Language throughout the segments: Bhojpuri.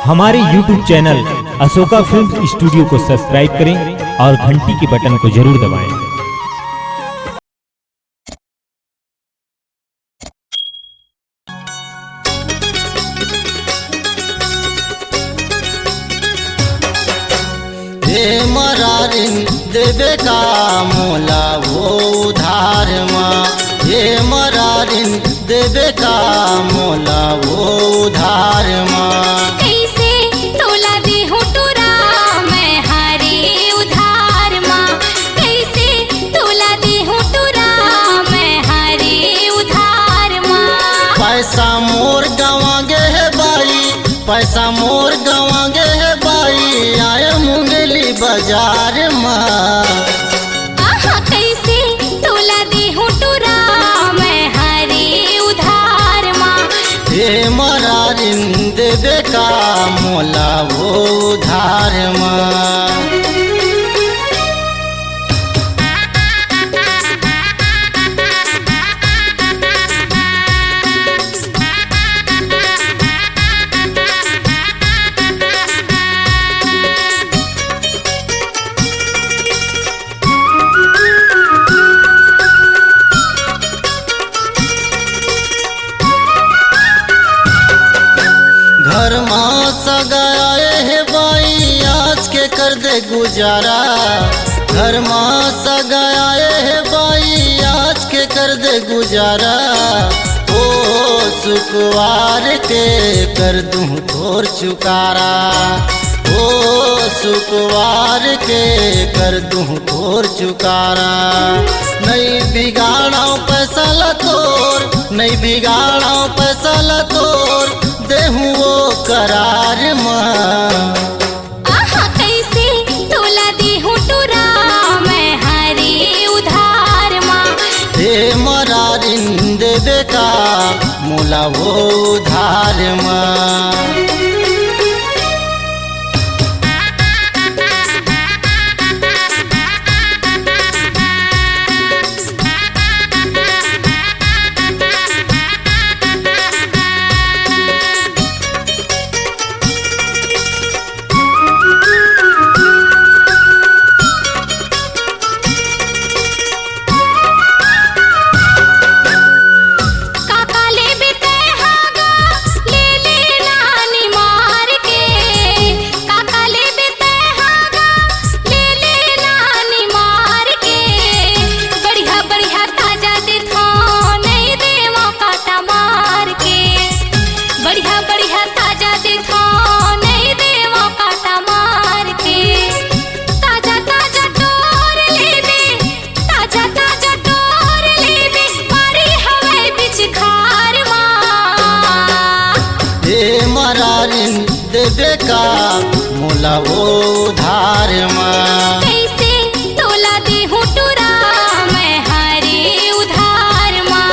हमारे YouTube channel Ashoka film studio को सब्सक्राइब करें और घंटी के बटन को जरूर दबाएं। मरारिन देवे का मोला वो उधार माँ, ये मरारिन देवे का मोला वो उधार माँ। कैसे तोला दे हो टोरा मैं हारे उधार माँ, कैसे तोला दे हो टोरा मैं हारे उधार माँ। पैसा मोर गवागे है बाई, पैसा मोर गवागे है बाई, आए मुंगली बाजार माँ। कैसे तोला दे हो टोरा मैं हारे उधार माँ। ये मरारिन देवे का मोला वो उधार माँ। घर माँ सगाए है बाई आज के कर दे गुजारा, घर माँ सगाए है बाई आज के कर दे गुजारा। ओ सुकवार के कर दूँ तोर चुकारा, ओ सुकवार के कर दूँ तोर चुकारा। नहीं बिगाड़ा पैसा ला तोर, नहीं बिगाड़ा पैसा ला तोर, देहूँ वो करार माँ। कैसे तोला दे हो टोरा मैं हारे उधार माँ। हे मरारिन देवे का मोला वो उधार माँ। मरारिन देवे का मोला वो उधार माँ। कैसे तोला दे हो टोरा मैं हारे उधार माँ।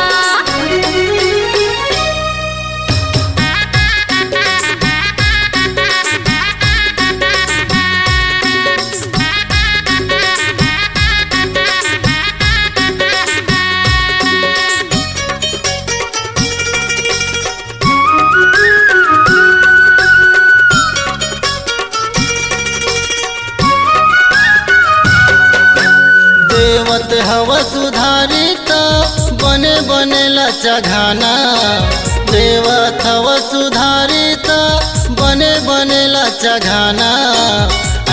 देवत हवा सुधारिता बने बने लचा घाना, देवत हवा सुधारिता बने बने लचा घाना।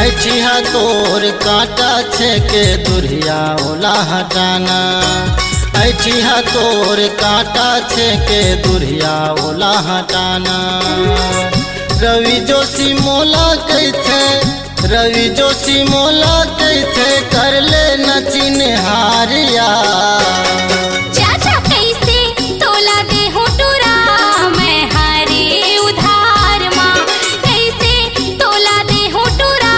ऐठिया तोर कांटा छेके दुरिया ओला हटाना, ऐठिया तोर कांटा छेके दुरिया ओला हटाना। रवि जोशी मोला कहते, रवि जोशी मोला कहते कर ले नचिन हारिया। चाचा कैसे तोला दे हो टोरा मैं हारे उधार माँ, कैसे तोला दे हो टोरा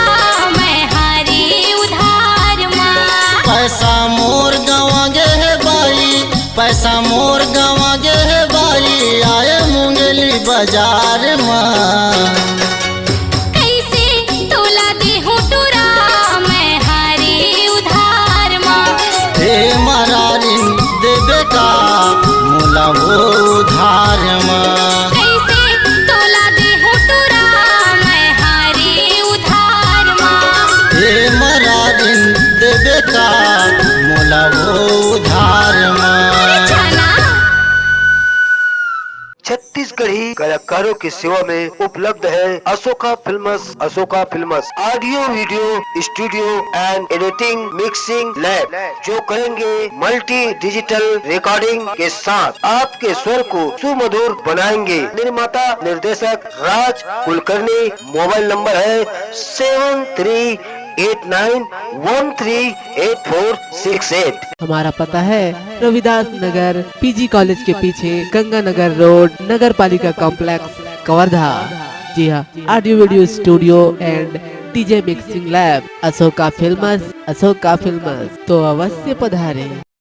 मैं हारे उधार माँ। पैसा मोर गवागे है बाई, पैसा मोर गवागे है बाई, आए मुंगली बाजार माँ। कैसे तोला दे हो टोरा मैं हारे उधार माँ। हे मरारिन देवे का मोला वो उधार माँ। कैसे तोला दे हो टोरा छत्तीसगढ़ी कलाकारों की सेवा में उपलब्ध है Ashoka films. Ashoka films audio video studio and editing mixing lab, जो करेंगे मल्टी डिजिटल रिकॉर्डिंग के साथ आपके स्वर को सुमधुर बनाएंगे। निर्माता निर्देशक राज कुलकर्णी। मोबाइल नंबर है 7389138468। हमारा पता है रविदास नगर, पीजी कॉलेज के पीछे, गंगानगर रोड, नगर पालिका कॉम्प्लेक्स, कवर्धा। जी हाँ, audio video studio and DJ mixing lab, Ashoka films. Ashoka films तो अवश्य पधारें।